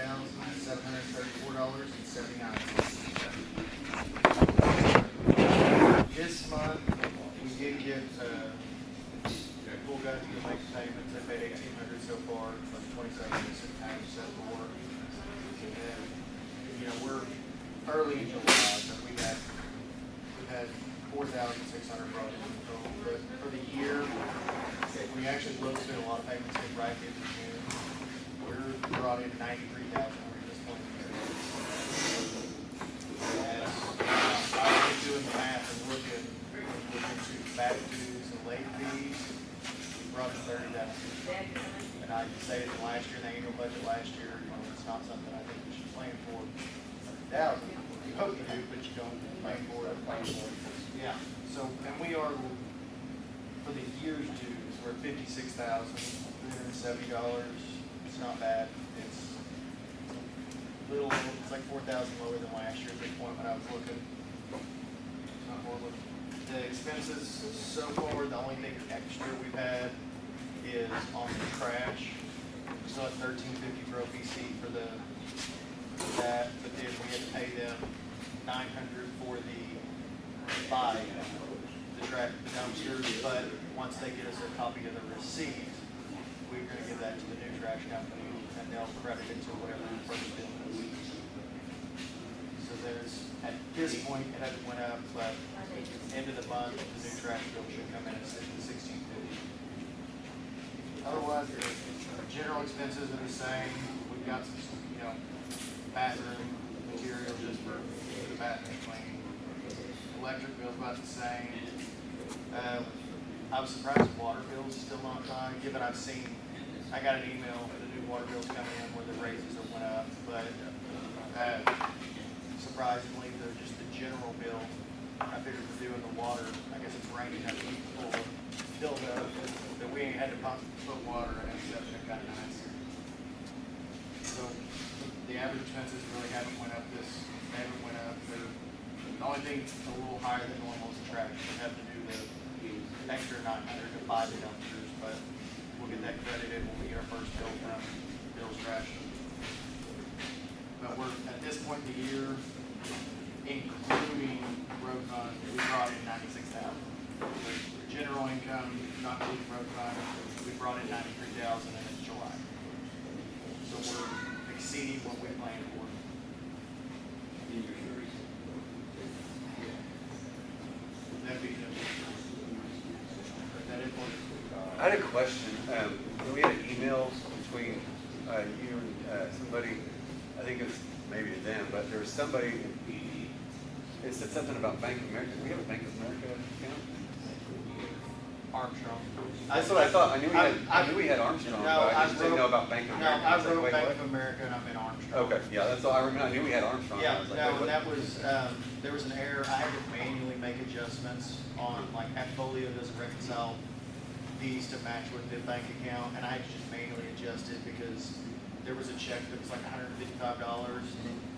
$17,734.79. This month, we did get full guys to make payments. They paid $1,800 so far, plus 27 missing times set for. And we're early in July, so we've had 4,600 brought in total. But for the year, we actually looked at a lot of payments in right into June. We're brought in 93,000 at this point in the year. As I was doing the math and looking to back dues and late fees, we brought in 30,000. And I can say that last year, the annual budget last year, it's not something I think we should plan for 100,000. You hope you do, but you don't plan for it. Yeah. So, and we are for the year's dues, we're at $56,370. It's not bad. It's little. It's like 4,000 lower than last year at this point when I was looking. It's not horrible. The expenses so far, the only thing extra we've had is on the trash. We still have $13.50 for OPC for that, but then we had to pay them $900 for the dumpsters. But once they get us a copy of the receipt, we're going to give that to the new trash company, and they'll credit it to whatever the first bill is. So there's, at this point, it hasn't went up, but end of the month, the new trash bill should come in at $16.50. Otherwise, the general expenses are the same. We've got some, bathroom material just for the bathroom cleaning. Electric bill's about the same. I was surprised the water bill's still not high, given I got an email, the new water bill's coming in where the raises have went up, but surprisingly, just the general bill, I figured for doing the water, I guess it's raining up full filled up, that we ain't had to put water in it, so that's been kind of nice. So the average expenses really haven't went up they haven't went up. The only thing a little higher than normal is the trash. We have to do the extra $900 to buy the dumpsters, but we'll get that credited when we get our first bill from Bill's Trash. But we're at this point in the year, including road fund, we brought in 96,000. The general income, not including road fund, we brought in 93,000 in July. So we're exceeding what we planned for. That'd be I had a question. We had an email between you and somebody, I think it was maybe to them, but there was somebody, it said something about Bank of America. Do we have a Bank of America account? Armstrong. That's what I thought. I knew we had Armstrong, No, but I just didn't know about Bank of America. No, I wrote Bank of America and I'm in Armstrong. Okay, yeah, that's all I remember. I knew we had Armstrong. Yeah, I was like, no, wait, what? that was, there was an error. I had to manually make adjustments on, like, AppFolio doesn't reconcile these to match with the bank account, and I had to just manually adjust it because there was a check that was like $155.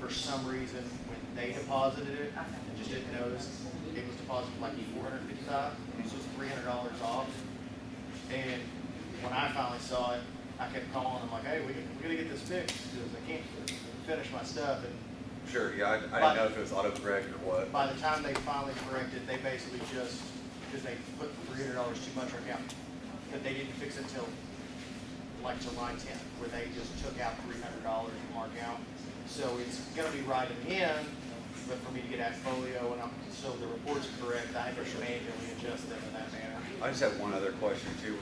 For some reason, when they deposited it, I just didn't notice, it was deposited like $455, so it's $300 off. And when I finally saw it, I kept calling them like, hey, we gotta get this fixed because I can't finish my stuff. And Sure, yeah, I didn't know if it was autocorrect or what. by the time they finally corrected, they basically just, because they put $300 too much on account, but they didn't fix it until like July 10th, where they just took out $300 from our account. So it's gonna be right in the end, but for me to get AppFolio and so the report's correct, I have to manually adjust them in that manner. I just have one other question too.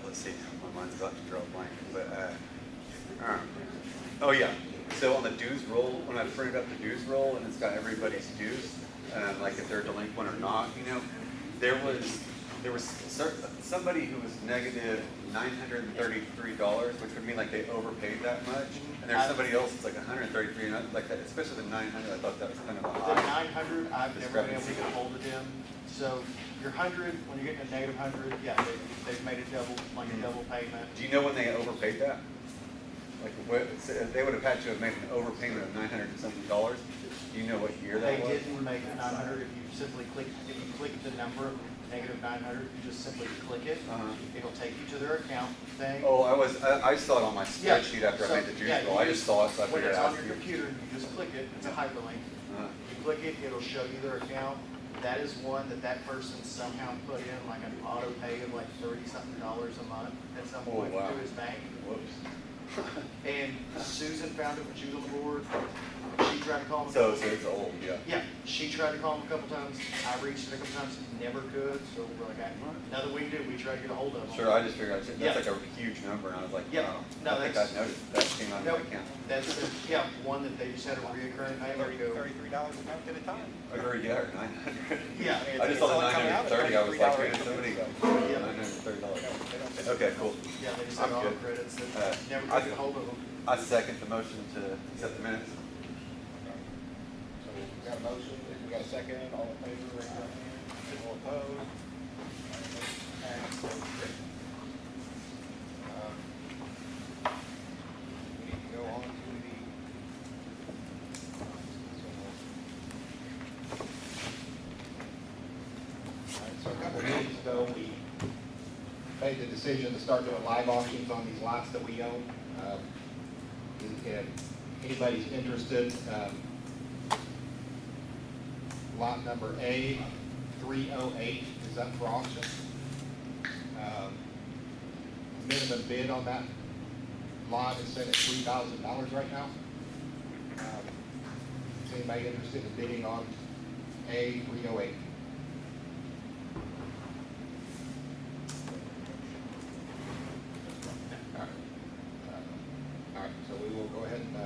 Let's see, my mind's about to draw a blank. But oh yeah. So on the dues roll, when I printed up the dues roll and it's got everybody's dues, like if they're delinquent or not, there was somebody who was negative $933, which would mean like they overpaid that much, and there's somebody else that's like 133, and like that, especially the 900. I thought that was kind of a The high. 900, I've never been able to get a hold of them. So your 100, when you're getting a negative 100, yeah, they've made a double, like a double payment. Do you know when they overpaid that? Like they would have had to have made an overpayment of $900 and something. Do you know what year that was? They didn't make it 900 if you simply click the number -900, you just simply click it. Uh-huh. It'll take you to their account thing. Oh, I saw it on my Yeah, spreadsheet after I so, made the dues yeah, roll. you I just saw it, so I When figured it's I'd on ask your you. computer, you just click it, it's a hyperlink. Uh-huh. You click it, it'll show you their account. That is one that person somehow put in like an auto pay of like $30-something a month at some Oh, point wow. to his bank. Whoops. And Susan found it when she was on the board. She tried to call him. So it's old, yeah. Yeah, she tried to call him a couple times. I reached it a couple times, never could. So we're like, now that we do, we try to get a hold of him. Sure, I just figured that's Yeah. like a huge number, and I was like, Yeah. wow. No, I think that's- I noticed that came out of No, my account. that's, one that they just had a reoccurring payment go. $33 a month at a time. Agreed, yeah, or 900. Yeah. I just saw the It's only coming out at 930, I was like, $33 man, somebody, Yeah. $930. They don't- Okay, cool. Yeah, they just I'm had auto good. credits that Uh, never I- could get a hold of them. I second the motion to accept the minutes. So we got a motion, we got a second, all in favor, raise your hand. All opposed? Passes. We need to go on to the. All right, so a couple of meetings ago, we made the decision to start doing live auctions on these lots that we own. If anybody's interested, lot number A 308 is up for auction. Minimum bid on that lot is set at $3,000 right now. Is anybody interested in bidding on A 308? All right. All right, so we will go ahead and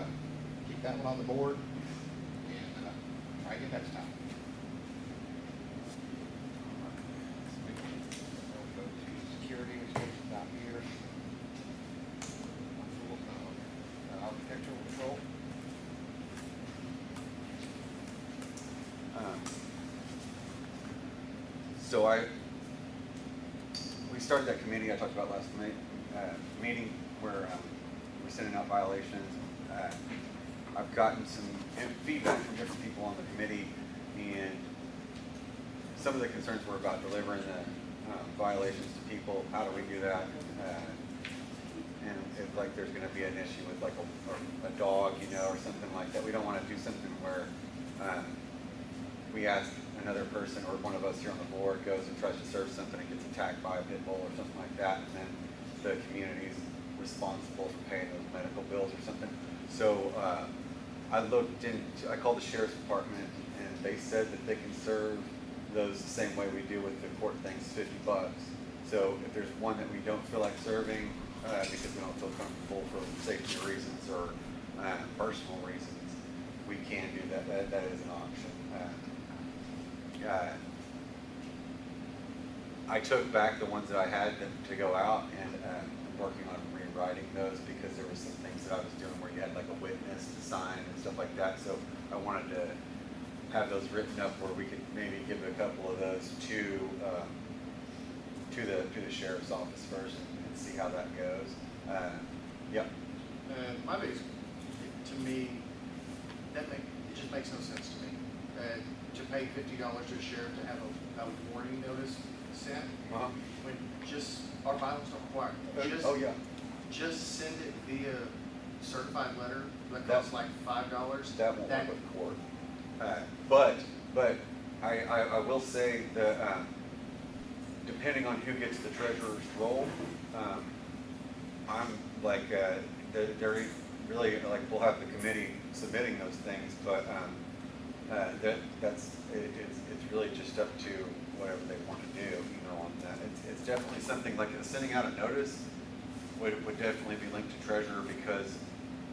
keep that one on the board and try again next time. We'll go to security, which is not here. Architectural control. So we started that committee I talked about last meeting where we're sending out violations. I've gotten some feedback from different people on the committee, and some of the concerns were about delivering the violations to people. How do we do that? And if like there's going to be an issue with like a dog, or something like that, we don't want to do something where we ask another person or one of us here on the board goes and tries to serve something and gets attacked by a pit bull or something like that, and then the community's responsible for paying those medical bills or something. So I called the sheriff's department, and they said that they can serve those the same way we do with the court things, $50. So if there's one that we don't feel like serving because we don't feel comfortable for safety reasons or personal reasons, we can do that. That is an option. I took back the ones that I had to go out, and I'm working on rewriting those because there were some things that I was doing where you had like a witness to sign and stuff like that. So I wanted to have those written up where we could maybe give a couple of those to the sheriff's office first and see how that goes. Yeah. My biggest, to me, it just makes no sense to me. To pay $50 to the sheriff to have a warning notice sent, Uh-huh. when our bylaws don't require it. Oh yeah. Just send it via certified letter that That- costs like $5. That won't work with court. But I will say that depending on who gets the treasurer's role, I'm like they're really like we'll have the committee submitting those things, but it's really just up to whatever they want to do, on that. It's definitely something like sending out a notice would definitely be linked to treasurer, because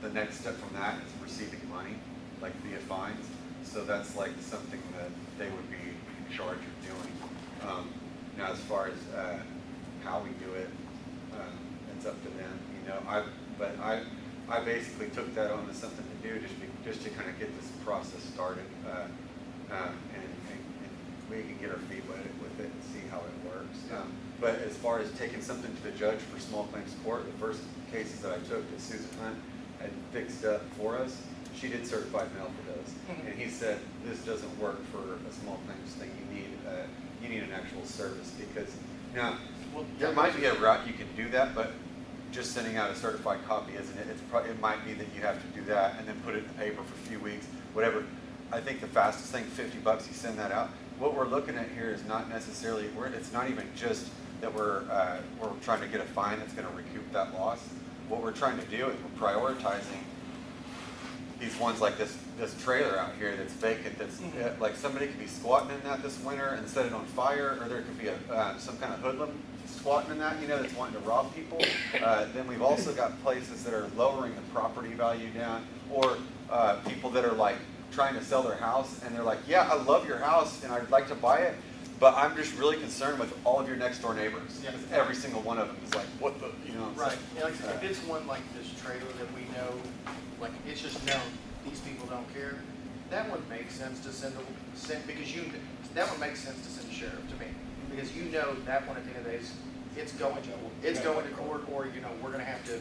the next step from that is receiving money, like via fines. So that's like something that they would be in charge of doing. Now, as far as how we do it, it's up to them. I basically took that on as something to do just to kind of get this process started, and we can get our feet wet with it and see how it works. But as far as taking something to the judge for small claims court, the first cases that I took to Susan Hunt, and fixed up for us, she did certified mail for those. Mhm. And he said, this doesn't work for a small claims thing, you need an actual service, because now, Well, there might be a route you can do that, but just sending out a certified copy isn't it? It might be that you have to do that and then put it in the paper for a few weeks, whatever. I think the fastest thing, $50, you send that out. What we're looking at here is not necessarily, it's not even just that we're trying to get a fine that's gonna recoup that loss. What we're trying to do is we're prioritizing these ones like this trailer out here that's vacant, that's like somebody could be squatting in that this winter and set it on fire, or there could be some kind of hoodlum squatting in that, that's wanting to rob people. Then we've also got places that are lowering the property value down, or people that are like trying to sell their house and they're like, yeah, I love your house and I'd like to buy it, but I'm just really concerned with all of your next door neighbors. Yeah. Because every single one of them is like, what the, Right, yeah, like, if it's one like this trailer that we know, like, it's just known, these people don't care, that one makes sense to send, because that one makes sense to send a sheriff to me. Because that one at the end of the day, it's going to court, or, we're gonna have to,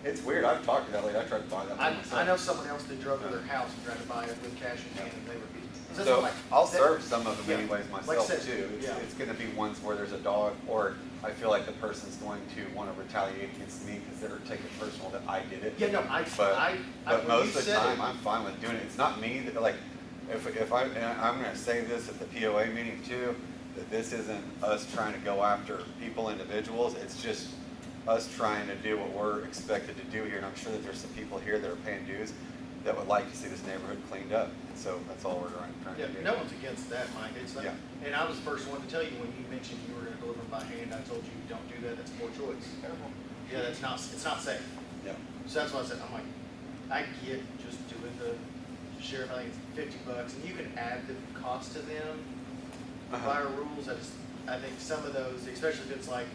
It's weird. I've talked to that lady. I tried to buy that one myself. I know someone else that drove to their house and tried to buy it with cash in hand, and they refused. So So like, I'll that- serve some of them yeah. anyways Like I myself said, too. yeah. It's gonna be ones where there's a dog, or I feel like the person's going to wanna retaliate against me because they're taking personal that I did it. Yeah, no, But when most you of the said time, it- I'm fine with doing it. It's not me that, like, if I, and I'm gonna say this at the POA meeting too, that this isn't us trying to go after people, individuals. It's just us trying to do what we're expected to do here. And I'm sure that there's some people here that are paying dues that would like to see this neighborhood cleaned up. And so that's all we're trying Yeah, to do. no one's against that, Mike. It's like, Yeah. and I was the first one to tell you when you mentioned you were gonna deliver them by hand. I told you, don't do that. That's a poor choice. Yeah, it's not safe. Yeah. So that's why I said, I'm like, I get just doing the sheriff, I think it's $50, and you can add the cost to them via rules. I think some of those, especially if it's like,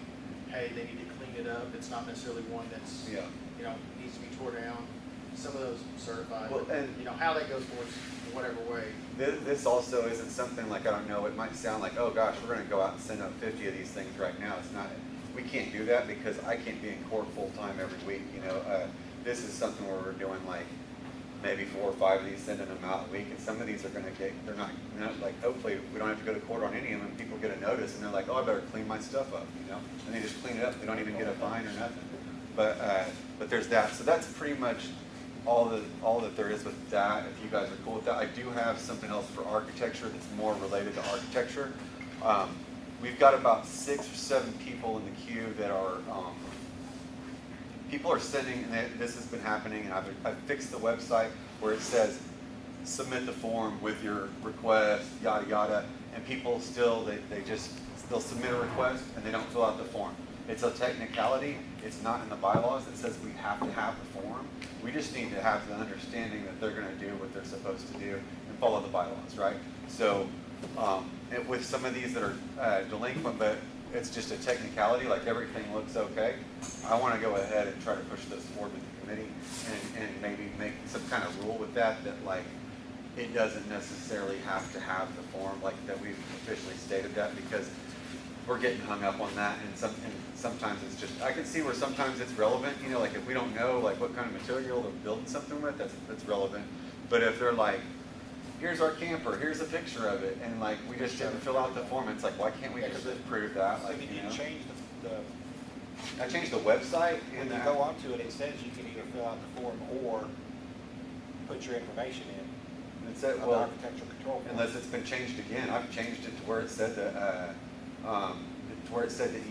hey, they need to clean it up, it's not necessarily one that's, Yeah. needs to be tore down. Some of those certified, Well, and- how that goes forward, whatever way. This also isn't something like, I don't know, it might sound like, oh gosh, we're gonna go out and send out 50 of these things right now. It's not, we can't do that because I can't be in court full-time every week, This is something where we're doing like maybe 4 or 5 of these, sending them out a week, and some of these are gonna they're not, like, hopefully we don't have to go to court on any of them, and people get a notice and they're like, oh, I better clean my stuff up, And they just clean it up, they don't even get a fine or nothing. But there's that, so that's pretty much all that there is with that, if you guys are cool with that. I do have something else for architecture that's more related to architecture. We've got about 6 or 7 people in the queue that are, people are sending, and this has been happening, and I've fixed the website where it says, submit the form with your request, yada, yada, and people still, they'll submit a request and they don't fill out the form. It's a technicality, it's not in the bylaws that says we have to have the form. We just need to have the understanding that they're gonna do what they're supposed to do and follow the bylaws, right? So, with some of these that are delinquent, but it's just a technicality, like everything looks okay, I wanna go ahead and try to push this forward with the committee and maybe make some kind of rule with that like, it doesn't necessarily have to have the form like that we've officially stated that, because we're getting hung up on that, and sometimes it's just, I can see where sometimes it's relevant, like if we don't know like what kind of material they're building something with, that's relevant. But if they're like, here's our camper, here's a picture of it, and like we just didn't fill out the form, it's like, why can't we just prove that? So Like, if you change the, I changed the website when and you go onto it, it says you can either fill out the form or put your information in. it said, on the well, architectural control form. unless it's been changed again. I've changed it to where it said that,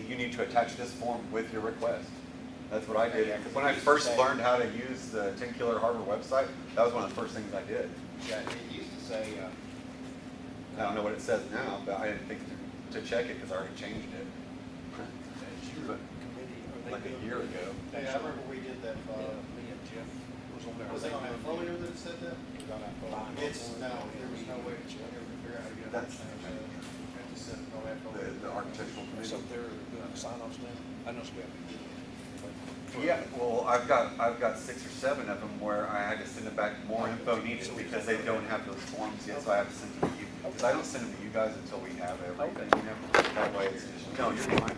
you need to attach this form with your request. That's what I did. Yeah, 'cause When it I used to first say- learned how to use the 10 Killer Harbor website, that was one of the first things I did. Yeah, it used to say, I don't know what it says now, but I didn't think to check it because I already changed it. But like a year ago. Hey, I remember we did that, me and Jeff was on there. was it on that folio that it said that? It was on that folio. There was no way to figure out how to get it. That's- Have to set all that folio. The architectural It's committee. up there doing the sign-offs now. I know we have to do it. Yeah, well, I've got 6 or 7 of them where I had to send it back more info needed because they don't have those forms yet, so I have to send them to you. Because I don't send them to you guys until we have everything, That way it's just, no, you're fine,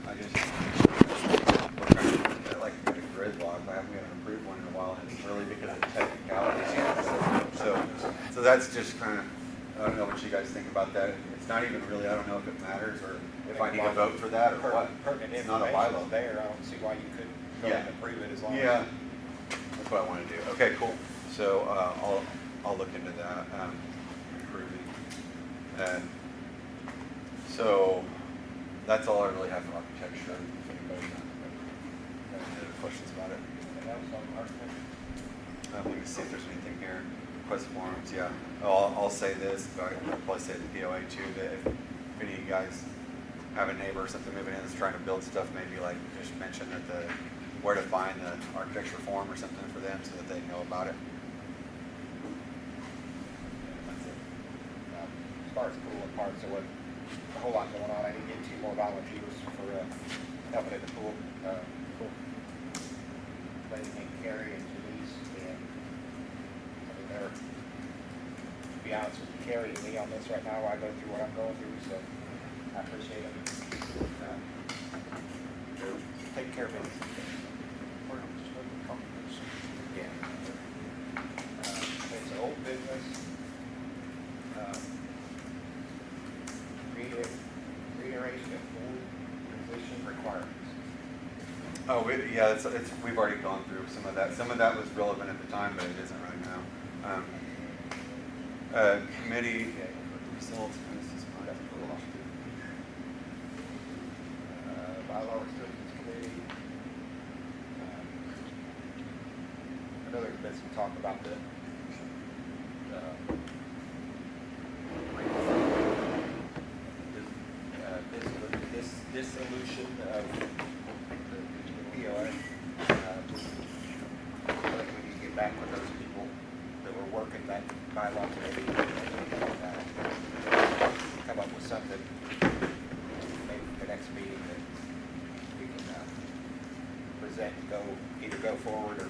we're trying to, like, get a grid log, we haven't approved one in a while, and it's really because of technicalities yet. So that's just kind of, I don't know what you guys think about that. It's not even really, I don't know if it matters or if I need to vote for that or what. Pertinent It's not a information bylaw. is there, I don't see why you couldn't go Yeah. and approve it as long as. Yeah, that's what I want to do. Okay, cool. So I'll look into that, improving. And so that's all I really have for architecture. If anybody has any other questions about it. Anything else on architecture? Let me see if there's anything here. Request forms, yeah. I'll say this, but I'll probably say the POA too, that if any of you guys have a neighbor or something moving in that's trying to build stuff, maybe like just mention that where to find the architecture form or something for them so that they know about it. That's it. As far as pool and parks, there wasn't a whole lot going on. I did get 2 more volunteers for helping at the pool. Lady named Carrie and Denise, and I mean, they're, to be honest with you, Carrie and me on this right now, I go through what I'm going through, so I appreciate them. Take care of it. Yeah. It's an old business. Reiteration of pool position requirements. Oh, yeah, we've already gone through some of that. Some of that was relevant at the time, but it isn't right now. Committee results. Bylaw restrictions committee. I know there's been some talk about the dissolution of the POA. I think we need to get back with those people that were working that bylaw committee. Come up with something, maybe for the next meeting that we can present, either go forward or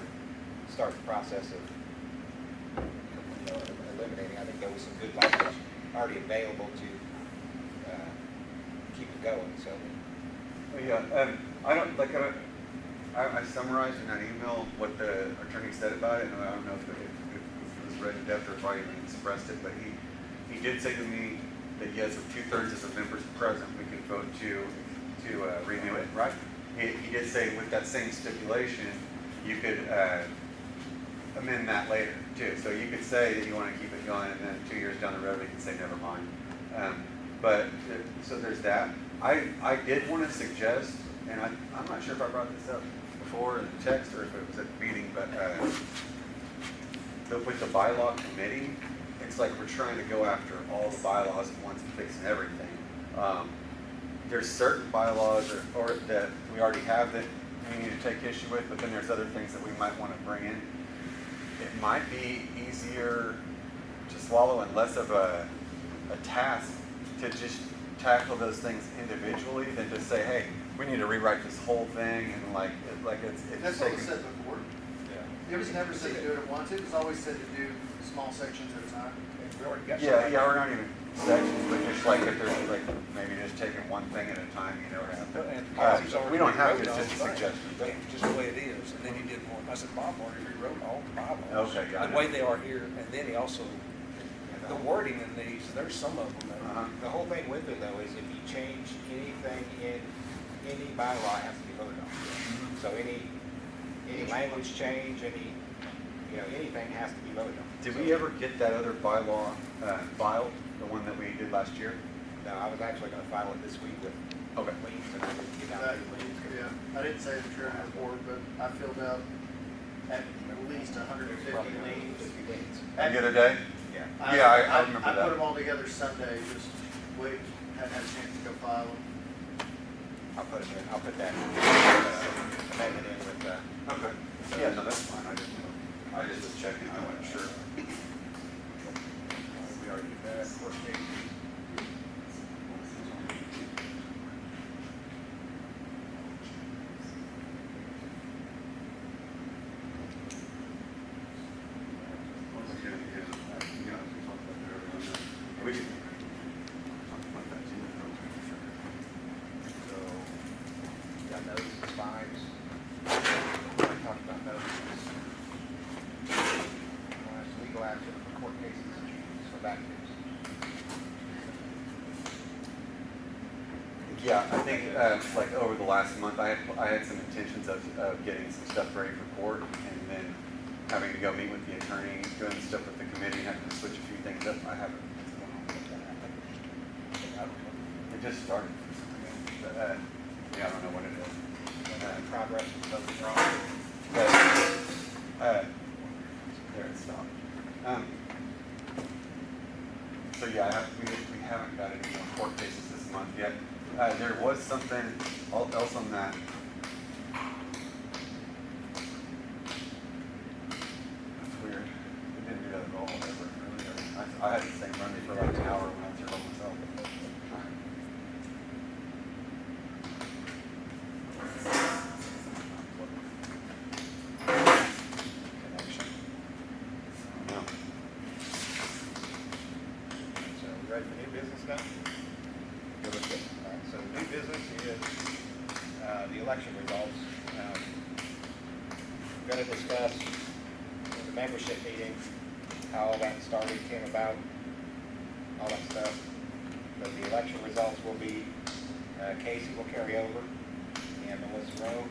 start the process of eliminating. I think there was some good language already available to keep it going, so. Yeah, I don't, like, I summarized in that email what the attorney said about it, and I don't know if it was read in depth or if I even expressed it, but he did say to me that yes, with 2/3 of the members present, we could vote to renew it, right? He did say with that same stipulation, you could amend that later too. So you could say that you want to keep it going, and then 2 years down the road, we can say never mind. So there's that. I did want to suggest, and I'm not sure if I brought this up before in the text or if it was at the meeting, but with the bylaw committee, it's like we're trying to go after all the bylaws at once and fixing everything. There's certain bylaws or that we already have that we need to take issue with, but then there's other things that we might want to bring in. It might be easier to swallow and less of a task to just tackle those things individually than to say, hey, we need to rewrite this whole thing and it's That's what taking. was said before. Yeah. It was never said to do it at once. It was always said to do small sections at a time. We already got Yeah, some- yeah, we're not even sections, but just like if there's like maybe just taking one thing at a time, you know, or something. We don't have to, it's just a suggestion. Just the way it is, and then he did more, I said, Bob already rewrote all the bylaws. Okay, got it. The way they are here, and then he also, the wording in these, there's some of them that. The whole thing with it though is if you change anything in any bylaw, it has to be voted on. So any language change, anything has to be voted on. Did we ever get that other bylaw filed, the one that we did last year? No, I was actually gonna file it this week with Okay. Leeds, and I didn't get out to Leeds. Yeah, I didn't say the treasurer's report, but I filled out at least 150 leads. 50 Leeds. The other day? Yeah. Yeah, I remember I that. put them all together Sunday, just wait, hadn't had a chance to go file them. I'll put that amendment in with, Okay. Yeah, no, that's fine, I just was checking, I wasn't sure. we already did that, first page. We can. So, got notices, fines. We talked about notices. come back to us. Yeah, I think, like over the last month, I had some intentions of getting some stuff ready for court and then having to go meet with the attorney, doing stuff with the committee, and having to switch a few things up. I haven't. It just started. But, yeah, I don't know what it is. Progress with those wrong. But, there it stopped. So yeah, we haven't got any more court cases this month yet. There was something else on that. That's weird. We didn't do that at all ever earlier. I had the same run for like an hour when I turned on myself. Connection. No. So we ready for new business now? All right, so new business is the election results. We're going to discuss the membership meeting, how all that started, came about, all that stuff. But the election results will be, Casey will carry over, and Melissa Rowe.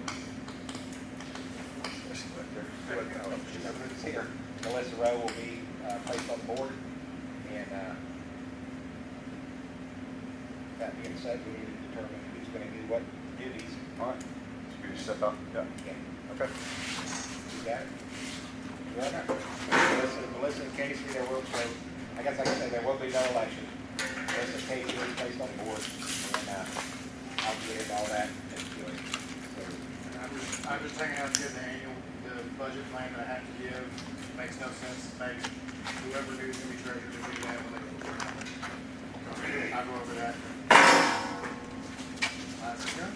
She's here. Melissa Rowe will be placed on the board, and that being said, we need to determine who's going to do what duties. All right. So we just step out. Yeah. Yeah. Okay. You got it? You got it? Melissa and Casey, there will, so, I guess like I said, there will be no election. Melissa and Casey will be placed on the board, and I'll get all that. I'm just hanging out to get the budget plan that I have to give. Makes no sense to make whoever knew who's gonna be treasurer to do that when they. I'll go over that. That's good.